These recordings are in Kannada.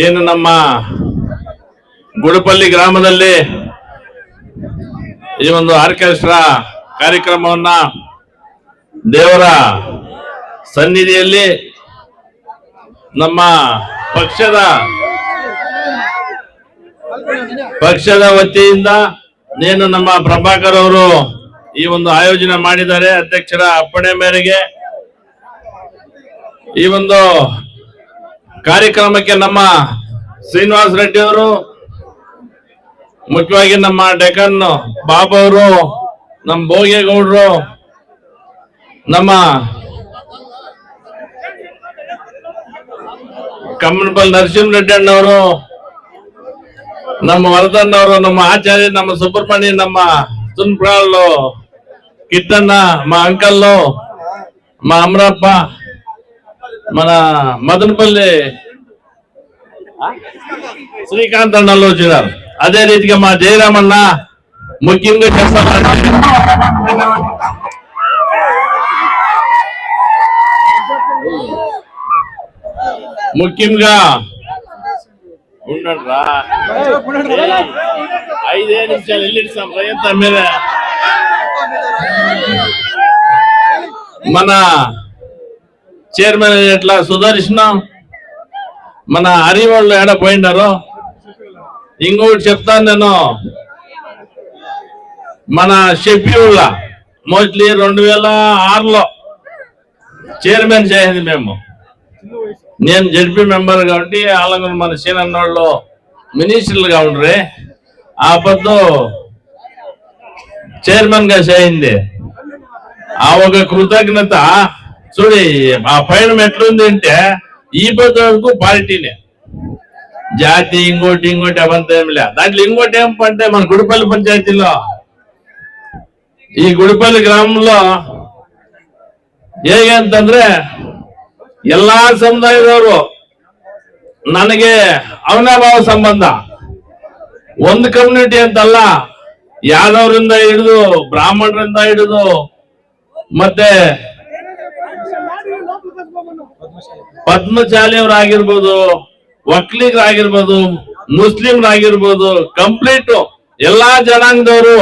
ಏನು ನಮ್ಮ ಗುಡಪಲ್ಲಿ ಗ್ರಾಮದಲ್ಲಿ ಈ ಒಂದು ಆರ್ಕೆಸ್ಟ್ರಾ ಕಾರ್ಯಕ್ರಮವನ್ನ ದೇವರ ಸನ್ನಿಧಿಯಲ್ಲಿ ನಮ್ಮ ಪಕ್ಷದ ವತಿಯಿಂದ ಏನು ನಮ್ಮ ಪ್ರಭಾಕರ್ ಅವರು ಈ ಒಂದು ಆಯೋಜನೆ ಮಾಡಿದ್ದಾರೆ. ಅಧ್ಯಕ್ಷರ ಅಪ್ಪಣೆ ಮೇರೆಗೆ ಈ ಒಂದು ಕಾರ್ಯಕ್ರಮಕ್ಕೆ ನಮ್ಮ ಶ್ರೀನಿವಾಸ್ ರೆಡ್ಡಿ ಅವರು, ಮುಖ್ಯವಾಗಿ ನಮ್ಮ ಡೆಕನ್ ಬಾಬು ಅವರು, ನಮ್ಮ ಭೋಗೇಗೌಡರು, ನಮ್ಮ ಕಮ್ಮನಪಲ್ಲಿ ನರಸಿಂಹ ರೆಡ್ಡಿ ಅಣ್ಣವರು, ನಮ್ಮ ವರದಣ್ಣ ಅವರು, ನಮ್ಮ ಆಚಾರ್ಯ, ನಮ್ಮ ಸುಬ್ರಹ್ಮಣ್ಯ, ನಮ್ಮ ಸುನ್ಪ್ರಾಳ್ ಕಿಟ್ಟಣ್ಣ, మా అంకల్లో, మా అమరప్ప, మన మదనపల్లి శ్రీకాంత్ అన్నలు వచ్చినారు. అదే రీతిగా మా జయరామన్న ముఖ్యంగా చెప్పాలంటే ముఖ్యంగా ఉండరా 5 నిమిషాలు వెళ్ళిస్తాం ప్రయత్నం మీద మన చైర్మన్ ఎట్లా సుదర్శన మన హరి వాళ్ళు ఏడ పోయినారో. ఇంకొకటి చెప్తాను నేను, మన షెఫ్యూల్లా మోస్ట్లీ 2006లో చైర్మన్ చేసింది మేము. నేను జడ్పీ మెంబర్ కాబట్టి అలాగే మన సీనన్న వాళ్ళు మినిస్టర్లుగా ఉండ్రే. ఆ పొద్దు చైర్మన్ గా చేయింది. ఆ ఒక కృతజ్ఞత చూడి ఆ పైన ఎట్లుంది అంటే ఈ పొద్దు వరకు పార్టీనే, జాతి ఇంకోటి అవంతా ఏమి లే. దాంట్లో ఇంకోటి ఏమంటే మన గుడిపల్లి పంచాయతీలో ఈ గుడిపల్లి ಗ್ರಾಮಂలో ಹೇಗೆ ಅಂತಂದ್ರೆ ಎಲ್ಲಾ ಸಮುದಾಯದವರು ನನಗೆ ಅವಿನಾಭಾವ ಸಂಬಂಧ. ಒಂದು ಕಮ್ಯುನಿಟಿ ಅಂತಲ್ಲ, ಯಾದವರಿಂದ ಹಿಡಿದು ಬ್ರಾಹ್ಮಣರಿಂದ ಹಿಡಿದು ಮತ್ತೆ ಪದ್ಮಶಾಲಿಯವರಾಗಿರ್ಬೋದು, ಒಕ್ಕಲಿಗರಾಗಿರ್ಬೋದು, ಮುಸ್ಲಿಂರಾಗಿರ್ಬೋದು, ಕಂಪ್ಲೀಟ್ ಎಲ್ಲಾ ಜನಾಂಗದವರು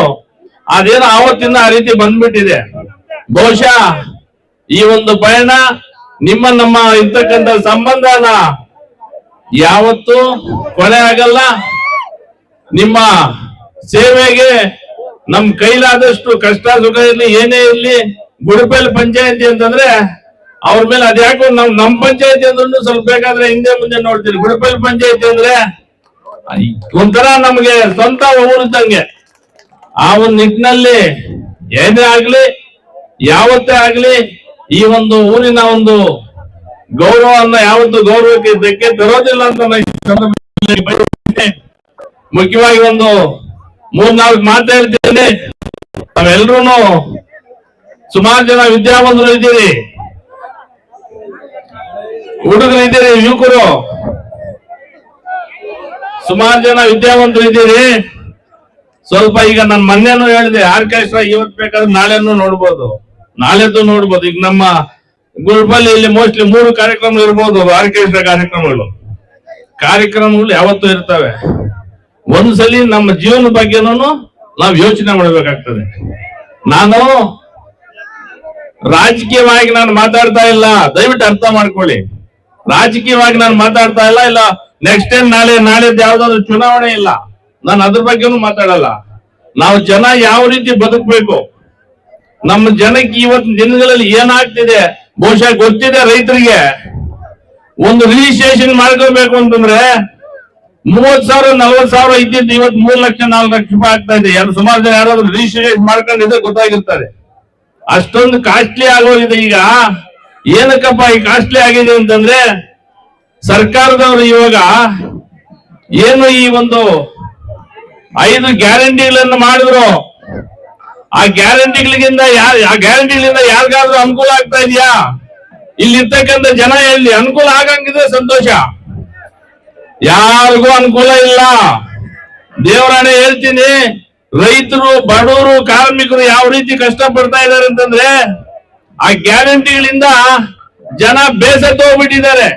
ಅದೇನೋ ಆವತ್ತಿಂದ ಆ ರೀತಿ ಬಂದ್ಬಿಟ್ಟಿದೆ. ಬಹುಶಃ ಈ ಒಂದು ಪಯಣ ನಿಮ್ಮ ನಮ್ಮ ಇರ್ತಕ್ಕಂಥ ಸಂಬಂಧನ ಯಾವತ್ತೂ ಕೊನೆ ಆಗಲ್ಲ. ನಿಮ್ಮ ಸೇವೆಗೆ ನಮ್ ಕೈಲಾದಷ್ಟು ಕಷ್ಟ ಸುಖ ಇರ್ಲಿ, ಏನೇ ಇರ್ಲಿ, ಗುಡಿಪಲ್ಲಿ ಪಂಚಾಯತಿ ಅಂತಂದ್ರೆ ಅವ್ರ ಮೇಲೆ ಅದ್ಯಾಕೋ ನಮ್ ಪಂಚಾಯತಿ ಅಂದ್ರೂ ಸ್ವಲ್ಪ ಬೇಕಾದ್ರೆ ಹಿಂದೆ ಮುಂದೆ ನೋಡ್ತೀರಿ. ಗುಡಿಪಲ್ಲಿ ಪಂಚಾಯತಿ ಅಂದ್ರೆ ಒಂಥರ ನಮ್ಗೆ ಸ್ವಂತ ಊರಿದ್ದಂಗೆ. ಆ ಒಂದು ನಿಟ್ಟಿನಲ್ಲಿ ಏನೇ ಆಗ್ಲಿ, ಯಾವತ್ತೇ ಆಗ್ಲಿ, ಈ ಒಂದು ಊರಿನ ಒಂದು ಗೌರವನ್ನ ಯಾವತ್ತು ಗೌರವಕ್ಕೆ ಧಕ್ಕೆ ತರೋದಿಲ್ಲ ಅಂತ ಮುಖ್ಯವಾಗಿ ಒಂದು 3-4 ಮಾತು ಹೇಳ್ತೀನಿ. ನಾವೆಲ್ಲರೂ ಸುಮಾರು ಜನ ವಿದ್ಯಾವಂತರು ಇದ್ದೀರಿ, ಹುಡುಗರು ಇದ್ದೀರಿ, ಯುವಕರು ಸುಮಾರು ಜನ ವಿದ್ಯಾವಂತರು ಇದ್ದೀರಿ. ಸ್ವಲ್ಪ ಈಗ ನಾನು ಮೊನ್ನೆನೂ ಹೇಳಿದೆ, ಆರ್ಕೆಸ್ಟ್ರಾ ಇವತ್ತು ಬೇಕಾದ್ರೆ ನಾಳೆನೂ ನೋಡ್ಬೋದು, ನಾಳೆದ್ದು ನೋಡ್ಬೋದು. ಈಗ ನಮ್ಮ ಗುಲ್ಬಲ್ಲಿ ಇಲ್ಲಿ ಮೋಸ್ಟ್ಲಿ 3 ಕಾರ್ಯಕ್ರಮ ಇರ್ಬೋದು, ಆರ್ಕೆಸ್ಟ್ರಾ ಕಾರ್ಯಕ್ರಮಗಳು ಯಾವತ್ತೂ ಇರ್ತವೆ. ಒಂದ್ಸಲಿ ನಮ್ಮ ಜೀವನ ಬಗ್ಗೆನೂ ನಾವು ಯೋಚನೆ ಮಾಡಬೇಕಾಗ್ತದೆ. ನಾನು ರಾಜಕೀಯವಾಗಿ ನಾನು ಮಾತಾಡ್ತಾ ಇಲ್ಲ, ದಯವಿಟ್ಟು ಅರ್ಥ ಮಾಡ್ಕೊಳ್ಳಿ. ರಾಜಕೀಯವಾಗಿ ನಾನು ಮಾತಾಡ್ತಾ ಇಲ್ಲ ನೆಕ್ಸ್ಟ್ ಟೈಮ್ ನಾಳೆದ್ದು ಯಾವ್ದಾದ್ರು ಚುನಾವಣೆ ಇಲ್ಲ, ನಾನು ಅದ್ರ ಬಗ್ಗೆನೂ ಮಾತಾಡಲ್ಲ. ನಾವು ಜನ ಯಾವ ರೀತಿ ಬದುಕಬೇಕು, ನಮ್ಮ ಜನಕ್ಕೆ ಇವತ್ತಿನ ದಿನಗಳಲ್ಲಿ ಏನಾಗ್ತಿದೆ ಬಹುಶಃ ಗೊತ್ತಿದೆ. ರೈತರಿಗೆ ಒಂದು ರಿಜಿಸ್ಟ್ರೇಷನ್ ಮಾಡ್ಕೋಬೇಕು ಅಂತಂದ್ರೆ 30,000 40,000 ಇದ್ದಿದ್ದು ಇವತ್ತು 3 ಲಕ್ಷ 4 ಲಕ್ಷ ರೂಪಾಯಿ ಆಗ್ತಾ ಇದೆ. ಸುಮಾರು ಜನ ಯಾರಾದ್ರೂ ರಿಜಿಸ್ಟ್ರೇಷನ್ ಮಾಡ್ಕೊಂಡಿದ್ರೆ ಗೊತ್ತಾಗಿರ್ತಾರೆ. ಅಷ್ಟೊಂದು ಕಾಸ್ಟ್ಲಿ ಆಗೋಗಿದೆ. ಈಗ ಏನಕ್ಕಪ್ಪ ಈ ಕಾಸ್ಟ್ಲಿ ಆಗಿದೆ ಅಂತಂದ್ರೆ, ಸರ್ಕಾರದವರು ಇವಾಗ ಏನು ಈ ಒಂದು 5 ಗ್ಯಾರಂಟಿಗಳನ್ನು ಮಾಡಿದ್ರು, ಆ ಗ್ಯಾರಂಟಿಗಳಿಂದ ಯಾರಿಗಾದ್ರೂ ಅನುಕೂಲ ಆಗ್ತಾ ಇದೆಯಾ? ಇಲ್ಲಿರ್ತಕ್ಕಂಥ ಜನ ಎಲ್ಲಿ ಅನುಕೂಲ ಆಗಂಗಿದ್ರೆ ಸಂತೋಷ, ಯಾರಿಗೂ ಅನುಕೂಲ ಇಲ್ಲ. ದೇವರಾಣೆ ಹೇಳ್ತೀನಿ, ರೈತರು, ಬಡವರು, ಕಾರ್ಮಿಕರು ಯಾವ ರೀತಿ ಕಷ್ಟ ಪಡ್ತಾ ಇದ್ದಾರೆ ಅಂತಂದ್ರೆ ಆ ಗ್ಯಾರಂಟಿಗಳಿಂದ ಜನ ಬೇಸತ್ತು ಹೋಗ್ಬಿಟ್ಟಿದ್ದಾರೆ.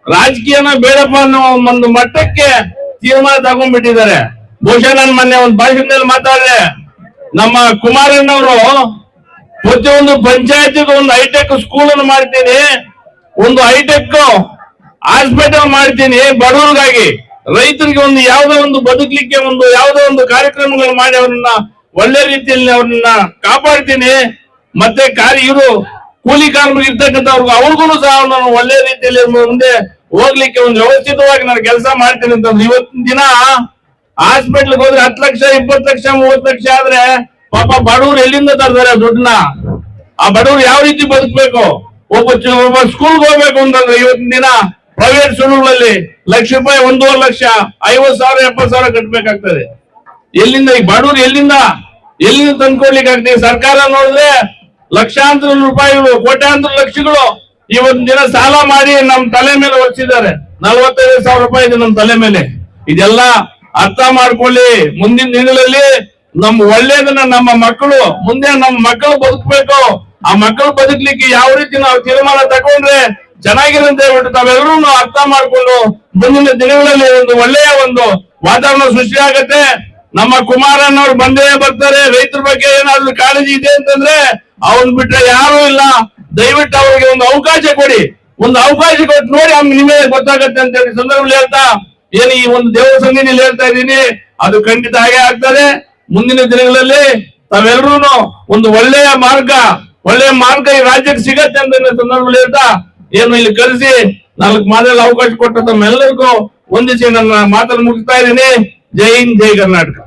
ರಾಜಕೀಯನ ಬೇಡಪ್ಪ ಅನ್ನೋ ಒಂದು ಮಟ್ಟಕ್ಕೆ ತೀರ್ಮಾನ ತಗೊಂಡ್ಬಿಟ್ಟಿದ್ದಾರೆ. ಬಹುಶಃ ನಾನು ಮೊನ್ನೆ ಒಂದು ಭಾಷಣದಲ್ಲಿ ಮಾತಾಡಿದೆ. ನಮ್ಮ ಕುಮಾರಣ್ಣವರು ಪ್ರತಿಯೊಂದು ಪಂಚಾಯತಿಗೂ ಒಂದು ಹೈಟೆಕ್ ಸ್ಕೂಲ್ ಅನ್ನು ಮಾಡ್ತೀನಿ, ಒಂದು ಹೈಟೆಕ್ ಹಾಸ್ಪಿಟಲ್ ಮಾಡ್ತೀನಿ, ಬಡವರಿಗಾಗಿ ರೈತರಿಗೆ ಒಂದು ಯಾವುದೋ ಒಂದು ಬದುಕಲಿಕ್ಕೆ ಒಂದು ಯಾವುದೋ ಒಂದು ಕಾರ್ಯಕ್ರಮಗಳು ಮಾಡಿ ಅವ್ರನ್ನ ಒಳ್ಳೆ ರೀತಿಯಲ್ಲಿ ಅವ್ರನ್ನ ಕಾಪಾಡ್ತೀನಿ. ಮತ್ತೆ ಇವರು ಕೂಲಿ ಕಾರ್ಮಿಕರು ಇರ್ತಕ್ಕಂಥವ್ರಿಗೂ ಅವ್ರಿಗೂ ಸಹ ನಾನು ಒಳ್ಳೆ ರೀತಿಯಲ್ಲಿ ಮುಂದೆ ಹೋಗ್ಲಿಕ್ಕೆ ಒಂದು ವ್ಯವಸ್ಥಿತವಾಗಿ ನಾನು ಕೆಲಸ ಮಾಡ್ತೀನಿ ಅಂತ. ಇವತ್ತಿನ ದಿನ ಹಾಸ್ಪಿಟ್ಲ್ಗೆ ಹೋದ್ರೆ 10 ಲಕ್ಷ 20 ಲಕ್ಷ 30 ಲಕ್ಷ ಆದ್ರೆ ಪಾಪ ಬಡವರು ಎಲ್ಲಿಂದ ತರ್ತಾರೆ ದುಡ್ಡನ್ನ? ಆ ಬಡವರು ಯಾವ ರೀತಿ ಬದುಕಬೇಕು? ಒಬ್ಬ ಸ್ಕೂಲ್ಗೆ ಹೋಗ್ಬೇಕು ಅಂತಂದ್ರೆ ಇವತ್ತಿನ ದಿನ ಪ್ರೈವೇಟ್ ಸ್ಕೂಲ್ಗಳಲ್ಲಿ ಲಕ್ಷ ರೂಪಾಯಿ 1.5 ಲಕ್ಷ 50,000 70,000 ಕಟ್ಟಬೇಕಾಗ್ತದೆ. ಎಲ್ಲಿಂದ ಈ ಬಡವರು ಎಲ್ಲಿಂದ ತಂದ್ಕೊಡ್ಲಿಕ್ಕೆ ಆಗ್ತದೆ? ಸರ್ಕಾರ ನೋಡಿದ್ರೆ ಲಕ್ಷಾಂತರ ರೂಪಾಯಿಗಳು ಕೋಟ್ಯಾಂತರ ಲಕ್ಷಗಳು ಇವತ್ತಿನ ದಿನ ಸಾಲ ಮಾಡಿ ನಮ್ಮ ತಲೆ ಮೇಲೆ ಹೊರಿಸಿದ್ದಾರೆ. 45,000 ರೂಪಾಯಿ ಇದೆ ನಮ್ಮ ತಲೆ ಮೇಲೆ. ಇದೆಲ್ಲ ಅರ್ಥ ಮಾಡ್ಕೊಳ್ಳಿ. ಮುಂದಿನ ದಿನಗಳಲ್ಲಿ ನಮ್ಮ ಒಳ್ಳೇದನ್ನ ನಮ್ಮ ಮಕ್ಕಳು ಮುಂದೆ ನಮ್ಮ ಮಕ್ಕಳು ಬದುಕಬೇಕು. ಆ ಮಕ್ಕಳು ಬದುಕಲಿಕ್ಕೆ ಯಾವ ರೀತಿ ನಾವು ತೀರ್ಮಾನ ತಗೊಂಡ್ರೆ ಚೆನ್ನಾಗಿರುತ್ತೆ ಹೇಳ್ಬಿಟ್ಟು ತಾವೆಲ್ಲರೂ ಅರ್ಥ ಮಾಡ್ಕೊಂಡು ಮುಂದಿನ ದಿನಗಳಲ್ಲಿ ಒಂದು ಒಳ್ಳೆಯ ಒಂದು ವಾತಾವರಣ ಸೃಷ್ಟಿ ಆಗತ್ತೆ. ನಮ್ಮ ಕುಮಾರಣ್ಣವ್ರು ಬಂದೇ ಬರ್ತಾರೆ. ರೈತರ ಬಗ್ಗೆ ಏನಾದ್ರು ಕಾಳಜಿ ಇದೆ ಅಂತಂದ್ರೆ ಅವ್ನ್ ಬಿಟ್ರೆ ಯಾರು ಇಲ್ಲ. ದಯವಿಟ್ಟು ಅವ್ರಿಗೆ ಒಂದು ಅವಕಾಶ ಕೊಡಿ. ಒಂದು ಅವಕಾಶ ಕೊಟ್ಟು ನೋಡಿ ನಿಮಗೆ ಗೊತ್ತಾಗತ್ತೆ ಅಂತ ಹೇಳಿ ಸಂದರ್ಭದಲ್ಲಿ ಹೇಳ್ತಾ ಏನು ಈ ಒಂದು ದೇವರ ಸಂಘದಲ್ಲಿ ಹೇಳ್ತಾ ಇದ್ದೀನಿ, ಅದು ಖಂಡಿತ ಹಾಗೆ ಆಗ್ತದೆ. ಮುಂದಿನ ದಿನಗಳಲ್ಲಿ ತಾವೆಲ್ಲರೂ ಒಂದು ಒಳ್ಳೆಯ ಮಾರ್ಗ ಈ ರಾಜ್ಯಕ್ಕೆ ಸಿಗತ್ತೆ ಅಂತ ಸಂದರ್ಭದಲ್ಲಿ ಹೇಳ್ತಾ ಏನು ಇಲ್ಲಿ ಕರೆಸಿ 4 ಮಾತಲ್ಲಿ ಅವಕಾಶ ಕೊಟ್ಟ ತಮ್ಮೆಲ್ಲರಿಗೂ ಹೊಂದಿಸಿ ನನ್ನ ಮಾತನ್ನು ಮುಗಿಸ್ತಾ ಇದ್ದೀನಿ. ಜೈ ಹಿಂದ್, ಜೈ ಕರ್ನಾಟಕ.